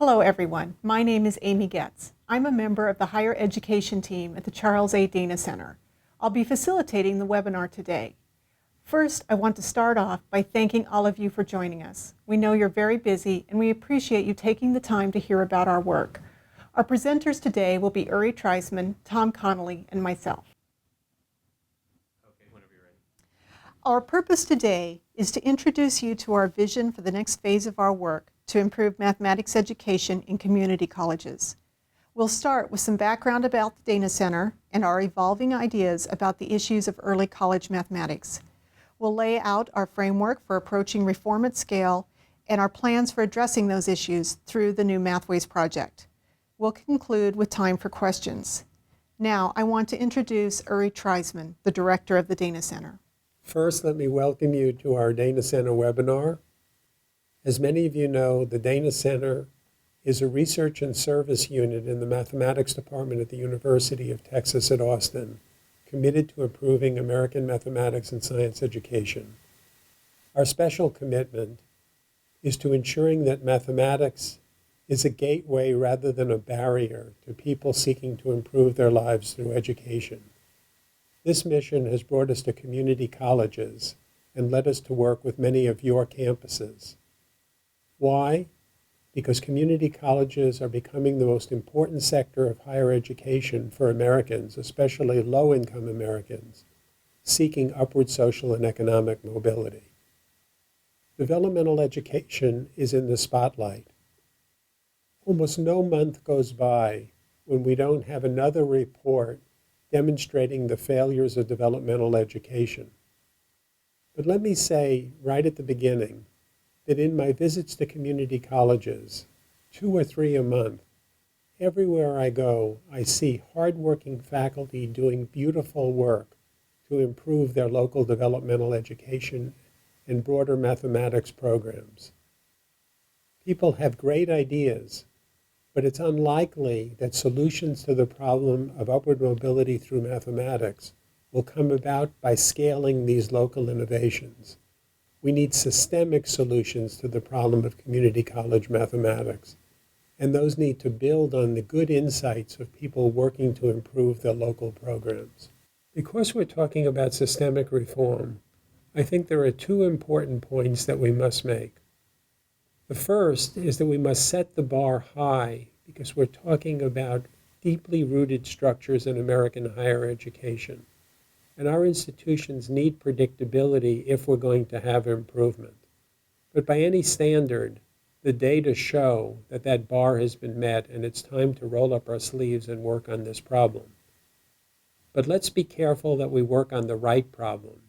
Hello everyone, my name is Amy Getz. I'm a member of the Higher Education team at the Charles A. Dana Center. I'll be facilitating the webinar today. First, I want to start off by thanking all of you for joining us. We know you're very busy and we appreciate you taking the time to hear about our work. Our presenters today will be Uri Treisman, Tom Connolly, and myself. Okay, whenever you're ready. Our purpose today is to introduce you to our vision for the next phase of our work to improve mathematics education in community colleges. We'll start with some background about the Dana Center and our evolving ideas about the issues of early college mathematics. We'll lay out our framework for approaching reform at scale and our plans for addressing those issues through the new Mathways project. We'll conclude with time for questions. Now, I want to introduce Uri Treisman, the director of the Dana Center. First, let me welcome you to our Dana Center webinar. As many of you know, the Dana Center is a research and service unit in the mathematics department at the University of Texas at Austin, committed to improving American mathematics and science education. Our special commitment is to ensuring that mathematics is a gateway rather than a barrier to people seeking to improve their lives through education. This mission has brought us to community colleges and led us to work with many of your campuses. Why? Because community colleges are becoming the most important sector of higher education for Americans, especially low-income Americans, seeking upward social and economic mobility. Developmental education is in the spotlight. Almost no month goes by when we don't have another report demonstrating the failures of developmental education. But let me say right at the beginning that in my visits to community colleges, 2 or 3 a month, everywhere I go, I see hardworking faculty doing beautiful work to improve their local developmental education and broader mathematics programs. People have great ideas, but it's unlikely that solutions to the problem of upward mobility through mathematics will come about by scaling these local innovations. We need systemic solutions to the problem of community college mathematics, and those need to build on the good insights of people working to improve their local programs. Because we're talking about systemic reform, I think there are 2 important points that we must make. The first is that we must set the bar high because we're talking about deeply rooted structures in American higher education. And our institutions need predictability if we're going to have improvement. But by any standard, the data show that that bar has been met and it's time to roll up our sleeves and work on this problem. But let's be careful that we work on the right problem.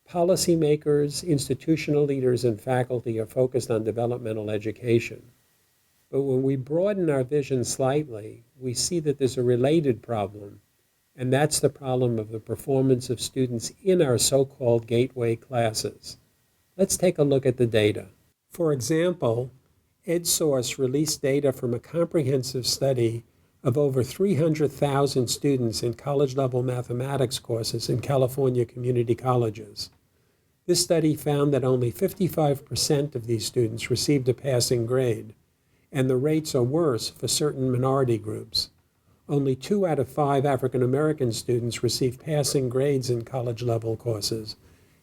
Policymakers, institutional leaders, and faculty are focused on developmental education. But when we broaden our vision slightly, we see that there's a related problem, and that's the problem of the performance of students in our so-called gateway classes. Let's take a look at the data. For example, EdSource released data from a comprehensive study of over 300,000 students in college-level mathematics courses in California community colleges. This study found that only 55% of these students received a passing grade, and the rates are worse for certain minority groups. Only 2 out of 5 African American students receive passing grades in college-level courses,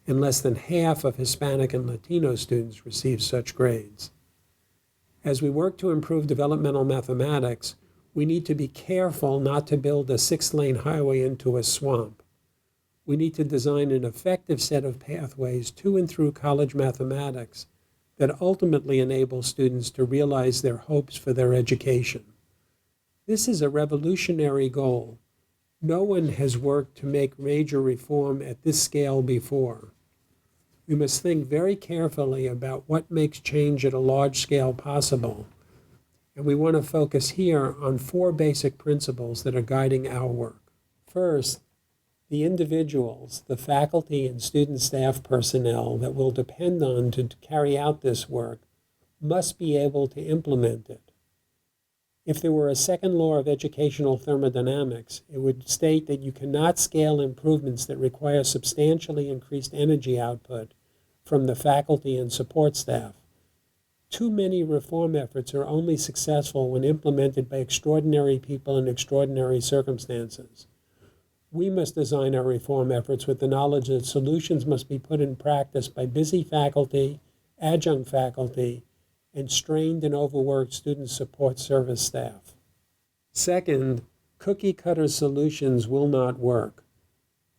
and less than half of Hispanic and Latino students receive such grades. As we work to improve developmental mathematics, we need to be careful not to build a 6-lane highway into a swamp. We need to design an effective set of pathways to and through college mathematics that ultimately enable students to realize their hopes for their education. This is a revolutionary goal. No one has worked to make major reform at this scale before. We must think very carefully about what makes change at a large scale possible. And we want to focus here on 4 basic principles that are guiding our work. First, the individuals, the faculty and student staff personnel that will depend on to carry out this work must be able to implement it. If there were a second law of educational thermodynamics, it would state that you cannot scale improvements that require substantially increased energy output from the faculty and support staff. Too many reform efforts are only successful when implemented by extraordinary people in extraordinary circumstances. We must design our reform efforts with the knowledge that solutions must be put in practice by busy faculty, adjunct faculty, and strained and overworked student support service staff. Second, cookie-cutter solutions will not work.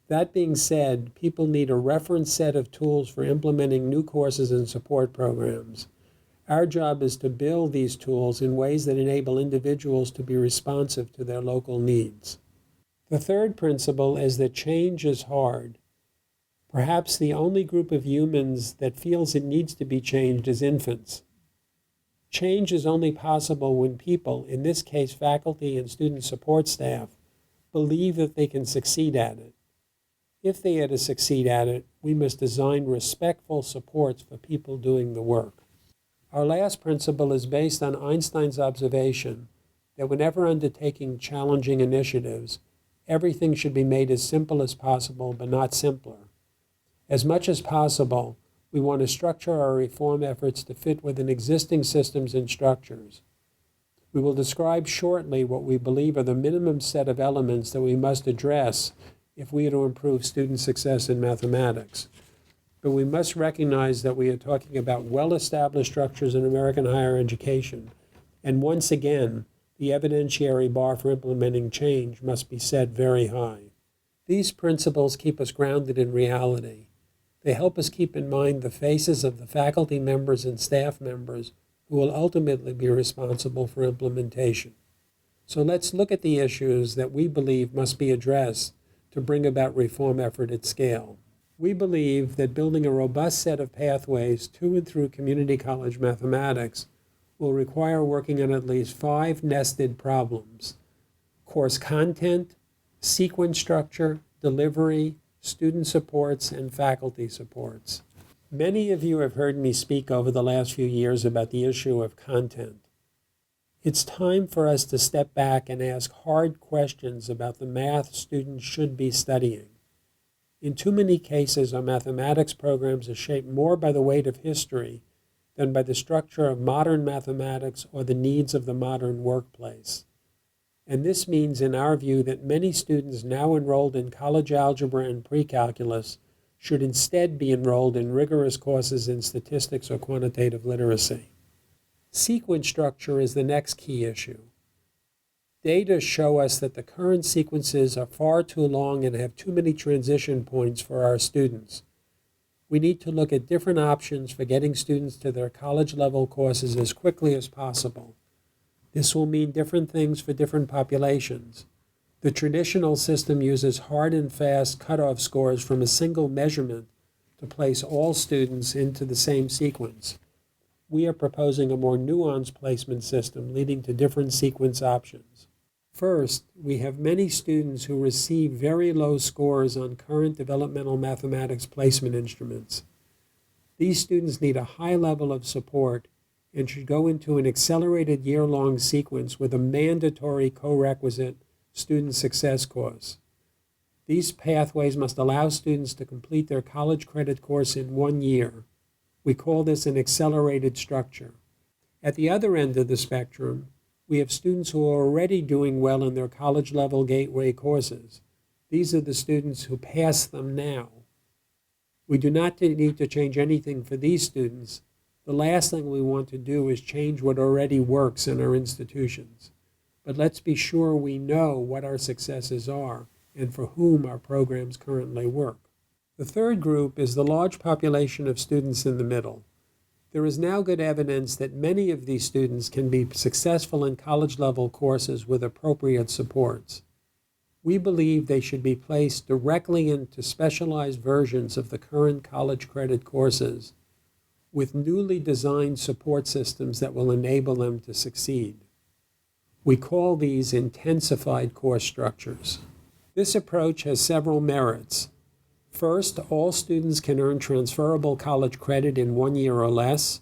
That being said, people need a reference set of tools for implementing new courses and support programs. Our job is to build these tools in ways that enable individuals to be responsive to their local needs. The third principle is that change is hard. Perhaps the only group of humans that feels it needs to be changed is infants. Change is only possible when people, in this case faculty and student support staff, believe that they can succeed at it. If they are to succeed at it, we must design respectful supports for people doing the work. Our last principle is based on Einstein's observation that whenever undertaking challenging initiatives, everything should be made as simple as possible, but not simpler. As much as possible, we want to structure our reform efforts to fit within existing systems and structures. We will describe shortly what we believe are the minimum set of elements that we must address if we are to improve student success in mathematics. But we must recognize that we are talking about well-established structures in American higher education. And once again, the evidentiary bar for implementing change must be set very high. These principles keep us grounded in reality. They help us keep in mind the faces of the faculty members and staff members who will ultimately be responsible for implementation. So let's look at the issues that we believe must be addressed to bring about reform effort at scale. We believe that building a robust set of pathways to and through community college mathematics will require working on at least 5 nested problems: course content, sequence structure, delivery, student supports, and faculty supports. Many of you have heard me speak over the last few years about the issue of content. It's time for us to step back and ask hard questions about the math students should be studying. In too many cases, our mathematics programs are shaped more by the weight of history than by the structure of modern mathematics or the needs of the modern workplace. And this means, in our view, that many students now enrolled in college algebra and pre-calculus should instead be enrolled in rigorous courses in statistics or quantitative literacy. Sequence structure is the next key issue. Data show us that the current sequences are far too long and have too many transition points for our students. We need to look at different options for getting students to their college-level courses as quickly as possible. This will mean different things for different populations. The traditional system uses hard and fast cutoff scores from a single measurement to place all students into the same sequence. We are proposing a more nuanced placement system leading to different sequence options. First, we have many students who receive very low scores on current developmental mathematics placement instruments. These students need a high level of support and should go into an accelerated year-long sequence with a mandatory co-requisite student success course. These pathways must allow students to complete their college credit course in 1 year. We call this an accelerated structure. At the other end of the spectrum, we have students who are already doing well in their college-level gateway courses. These are the students who pass them now. We do not need to change anything for these students. The last thing we want to do is change what already works in our institutions. But let's be sure we know what our successes are and for whom our programs currently work. The third group is the large population of students in the middle. There is now good evidence that many of these students can be successful in college-level courses with appropriate supports. We believe they should be placed directly into specialized versions of the current college credit courses with newly designed support systems that will enable them to succeed. We call these intensified course structures. This approach has several merits. First, all students can earn transferable college credit in 1 year or less.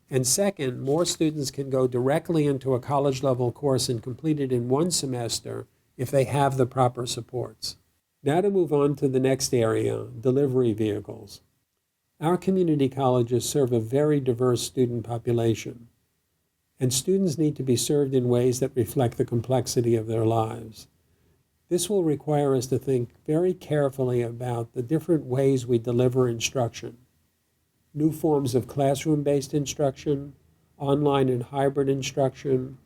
And second, more students can go directly into a college-level course and complete it in 1 semester if they have the proper supports. Now to move on to the next area, delivery vehicles. Our community colleges serve a very diverse student population, and students need to be served in ways that reflect the complexity of their lives. This will require us to think very carefully about the different ways we deliver instruction. New forms of classroom-based instruction, online and hybrid instruction,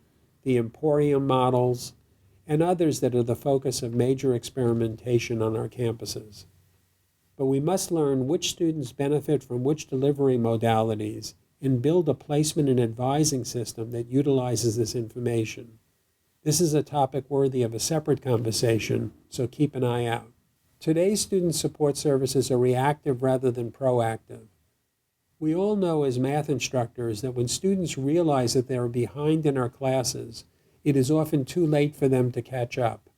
the Emporium models, and others that are the focus of major experimentation on our campuses. But we must learn which students benefit from which delivery modalities and build a placement and advising system that utilizes this information. This is a topic worthy of a separate conversation, so keep an eye out. Today's student support services are reactive rather than proactive. We all know as math instructors that when students realize that they are behind in our classes, it is often too late for them to catch up.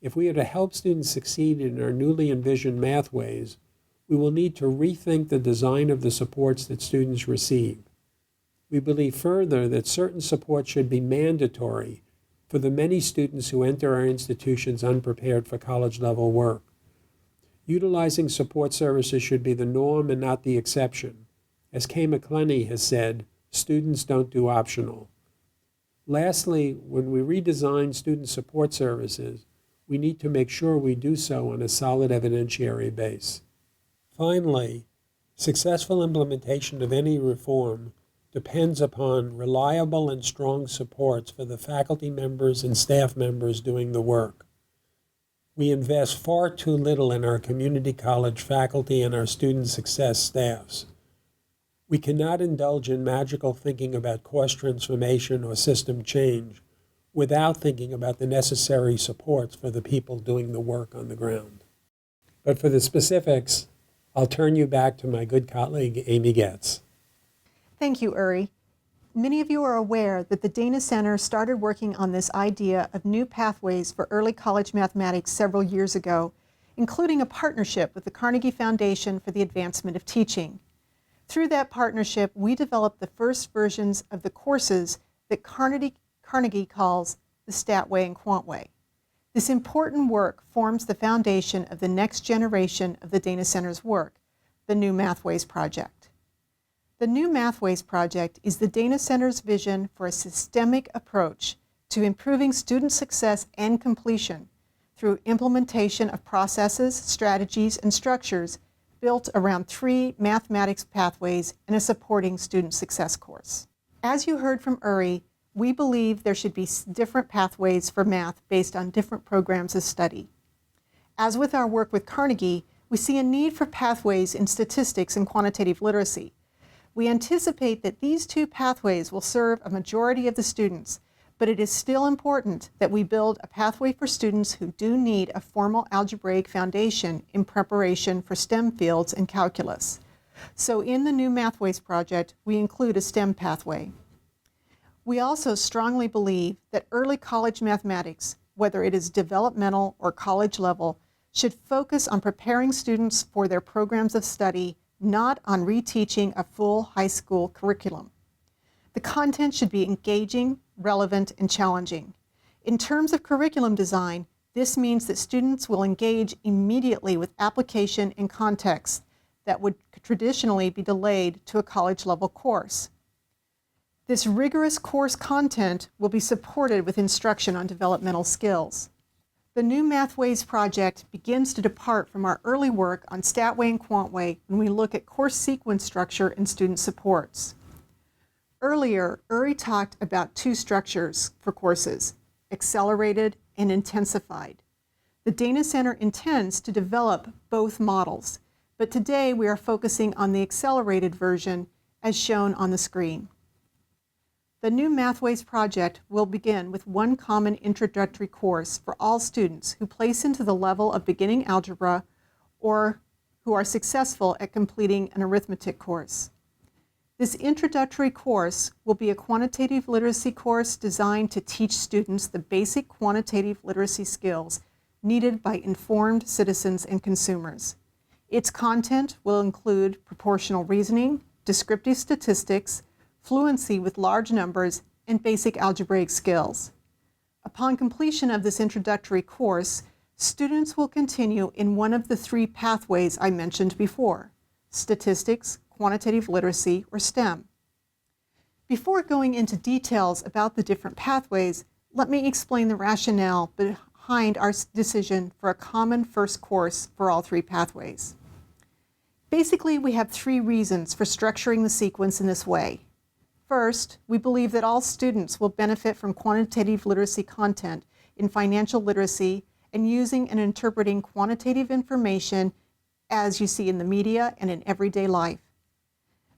If we are to help students succeed in our newly envisioned Mathways, we will need to rethink the design of the supports that students receive. We believe further that certain supports should be mandatory for the many students who enter our institutions unprepared for college-level work. Utilizing support services should be the norm and not the exception. As Kay McClenny has said, students don't do optional. Lastly, when we redesign student support services, we need to make sure we do so on a solid evidentiary base. Finally, successful implementation of any reform depends upon reliable and strong supports for the faculty members and staff members doing the work. We invest far too little in our community college faculty and our student success staffs. We cannot indulge in magical thinking about course transformation or system change without thinking about the necessary supports for the people doing the work on the ground. But for the specifics, I'll turn you back to my good colleague, Amy Getz. Thank you, Uri. Many of you are aware that the Dana Center started working on this idea of new pathways for early college mathematics several years ago, including a partnership with the Carnegie Foundation for the Advancement of Teaching. Through that partnership, we developed the first versions of the courses that Carnegie calls the Statway and Quantway. This important work forms the foundation of the next generation of the Dana Center's work, the New Mathways Project. The New Mathways Project is the Dana Center's vision for a systemic approach to improving student success and completion through implementation of processes, strategies, and structures built around 3 mathematics pathways and a supporting student success course. As you heard from Uri, we believe there should be different pathways for math based on different programs of study. As with our work with Carnegie, we see a need for pathways in statistics and quantitative literacy. We anticipate that these 2 pathways will serve a majority of the students, but it is still important that we build a pathway for students who do need a formal algebraic foundation in preparation for STEM fields and calculus. So in the New Mathways Project, we include a STEM pathway. We also strongly believe that early college mathematics, whether it is developmental or college level, should focus on preparing students for their programs of study, not on reteaching a full high school curriculum. The content should be engaging, relevant, and challenging. In terms of curriculum design, this means that students will engage immediately with application and context that would traditionally be delayed to a college-level course. This rigorous course content will be supported with instruction on developmental skills. The New Mathways Project begins to depart from our early work on Statway and Quantway when we look at course sequence structure and student supports. Earlier, Uri talked about 2 structures for courses, accelerated and intensified. The Dana Center intends to develop both models, but today we are focusing on the accelerated version as shown on the screen. The New Mathways Project will begin with one common introductory course for all students who place into the level of beginning algebra or who are successful at completing an arithmetic course. This introductory course will be a quantitative literacy course designed to teach students the basic quantitative literacy skills needed by informed citizens and consumers. Its content will include proportional reasoning, descriptive statistics, fluency with large numbers, and basic algebraic skills. Upon completion of this introductory course, students will continue in one of the 3 pathways I mentioned before, statistics, quantitative literacy, or STEM. Before going into details about the different pathways, let me explain the rationale behind our decision for a common first course for all three pathways. Basically, we have three reasons for structuring the sequence in this way. First, we believe that all students will benefit from quantitative literacy content in financial literacy and using and interpreting quantitative information as you see in the media and in everyday life.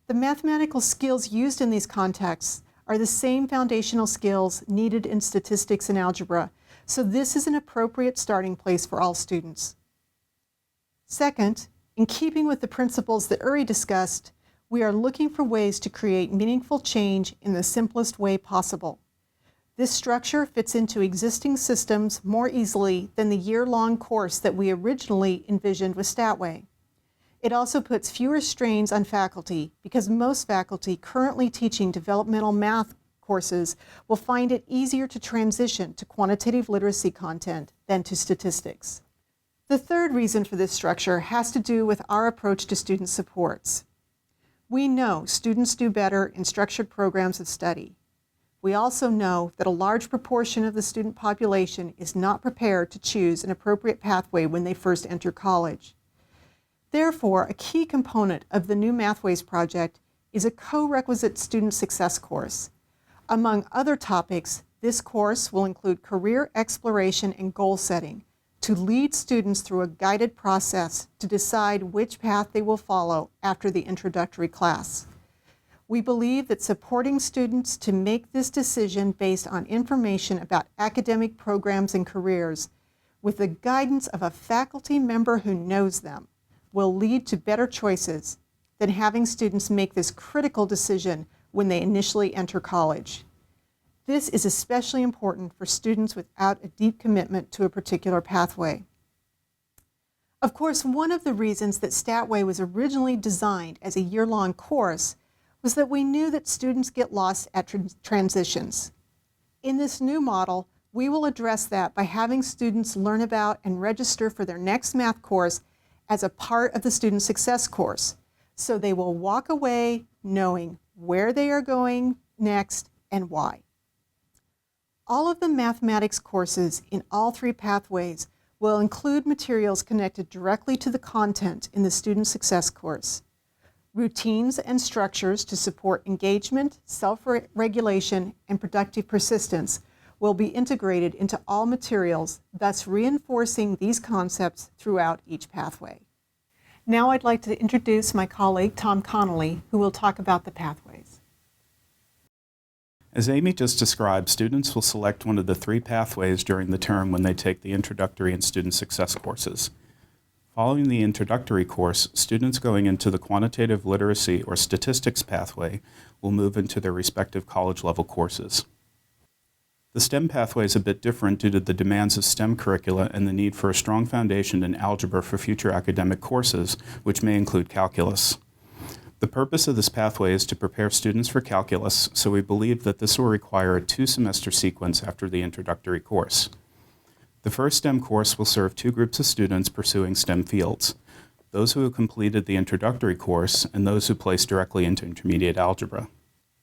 The mathematical skills used in these contexts are the same foundational skills needed in statistics and algebra, so this is an appropriate starting place for all students. Second, in keeping with the principles that Uri discussed, we are looking for ways to create meaningful change in the simplest way possible. This structure fits into existing systems more easily than the year-long course that we originally envisioned with Statway. It also puts fewer strains on faculty because most faculty currently teaching developmental math courses will find it easier to transition to quantitative literacy content than to statistics. The third reason for this structure has to do with our approach to student supports. We know students do better in structured programs of study. We also know that a large proportion of the student population is not prepared to choose an appropriate pathway when they first enter college. Therefore, a key component of the new Mathways project is a co-requisite student success course. Among other topics, this course will include career exploration and goal setting to lead students through a guided process to decide which path they will follow after the introductory class. We believe that supporting students to make this decision based on information about academic programs and careers with the guidance of a faculty member who knows them will lead to better choices than having students make this critical decision when they initially enter college. This is especially important for students without a deep commitment to a particular pathway. Of course, one of the reasons that Statway was originally designed as a year-long course was that we knew that students get lost at transitions. In this new model, we will address that by having students learn about and register for their next math course as a part of the student success course, so they will walk away knowing where they are going next and why. All of the mathematics courses in all three pathways will include materials connected directly to the content in the student success course. Routines and structures to support engagement, self-regulation, and productive persistence will be integrated into all materials, thus reinforcing these concepts throughout each pathway. Now I'd like to introduce my colleague, Tom Connolly, who will talk about the pathways. As Amy just described, students will select one of the three pathways during the term when they take the introductory and student success courses. Following the introductory course, students going into the quantitative literacy or statistics pathway will move into their respective college-level courses. The STEM pathway is a bit different due to the demands of STEM curricula and the need for a strong foundation in algebra for future academic courses, which may include calculus. The purpose of this pathway is to prepare students for calculus, so we believe that this will require a 2-semester sequence after the introductory course. The first STEM course will serve two groups of students pursuing STEM fields, those who have completed the introductory course and those who place directly into intermediate algebra.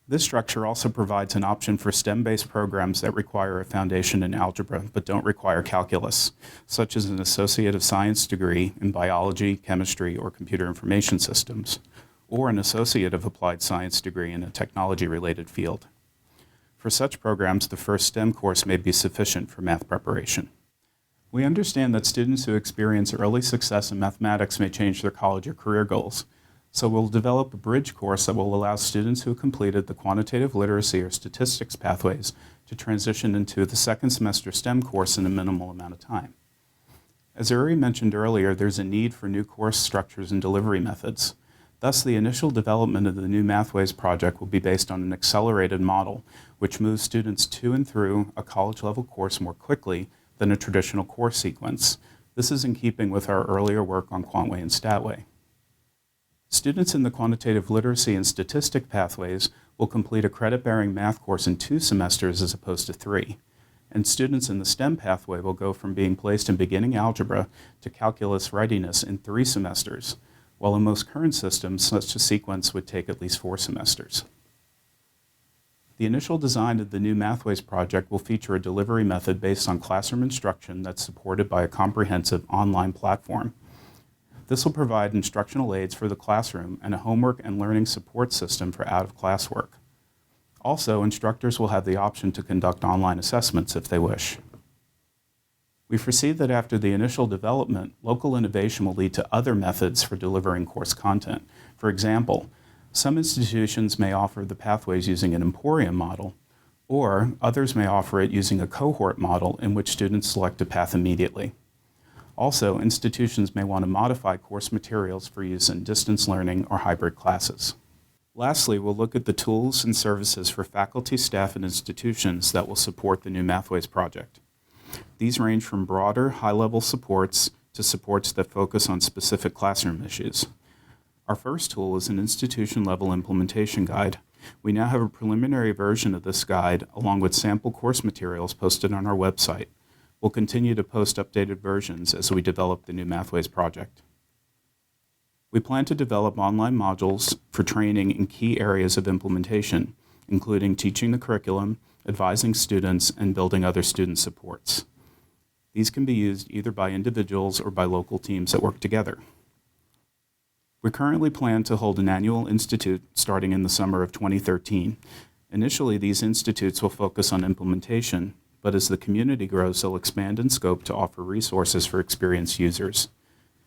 This structure also provides an option for STEM-based programs that require a foundation in algebra but don't require calculus, such as an Associate of Science degree in biology, chemistry, or computer information systems, or an Associate of Applied Science degree in a technology-related field. For such programs, the first STEM course may be sufficient for math preparation. We understand that students who experience early success in mathematics may change their college or career goals, so we'll develop a bridge course that will allow students who have completed the quantitative literacy or statistics pathways to transition into the second semester STEM course in a minimal amount of time. As Uri mentioned earlier, there's a need for new course structures and delivery methods. Thus, the initial development of the new Mathways project will be based on an accelerated model, which moves students to and through a college-level course more quickly than a traditional course sequence. This is in keeping with our earlier work on Quantway and Statway. Students in the quantitative literacy and statistic pathways will complete a credit-bearing math course in 2 semesters as opposed to 3. And students in the STEM pathway will go from being placed in beginning algebra to calculus readiness in 3 semesters, while in most current systems, such a sequence would take at least 4 semesters. The initial design of the new Mathways project will feature a delivery method based on classroom instruction that's supported by a comprehensive online platform. This will provide instructional aids for the classroom and a homework and learning support system for out-of-class work. Also, instructors will have the option to conduct online assessments if they wish. We foresee that after the initial development, local innovation will lead to other methods for delivering course content. For example, some institutions may offer the pathways using an emporium model, or others may offer it using a cohort model in which students select a path immediately. Also, institutions may want to modify course materials for use in distance learning or hybrid classes. Lastly, we'll look at the tools and services for faculty, staff, and institutions that will support the new Mathways project. These range from broader, high-level supports to supports that focus on specific classroom issues. Our first tool is an institution-level implementation guide. We now have a preliminary version of this guide along with sample course materials posted on our website. We'll continue to post updated versions as we develop the new Mathways project. We plan to develop online modules for training in key areas of implementation, including teaching the curriculum, advising students, and building other student supports. These can be used either by individuals or by local teams that work together. We currently plan to hold an annual institute starting in the summer of 2013. Initially, these institutes will focus on implementation, but as the community grows, they'll expand in scope to offer resources for experienced users.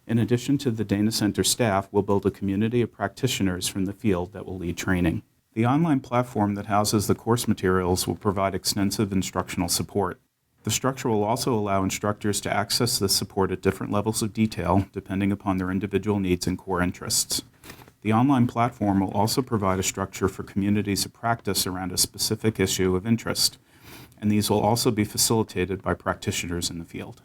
In addition to the Dana Center staff, we'll build a community of practitioners from the field that will lead training. The online platform that houses the course materials will provide extensive instructional support. The structure will also allow instructors to access this support at different levels of detail, depending upon their individual needs and core interests. The online platform will also provide a structure for communities of practice around a specific issue of interest, and these will also be facilitated by practitioners in the field.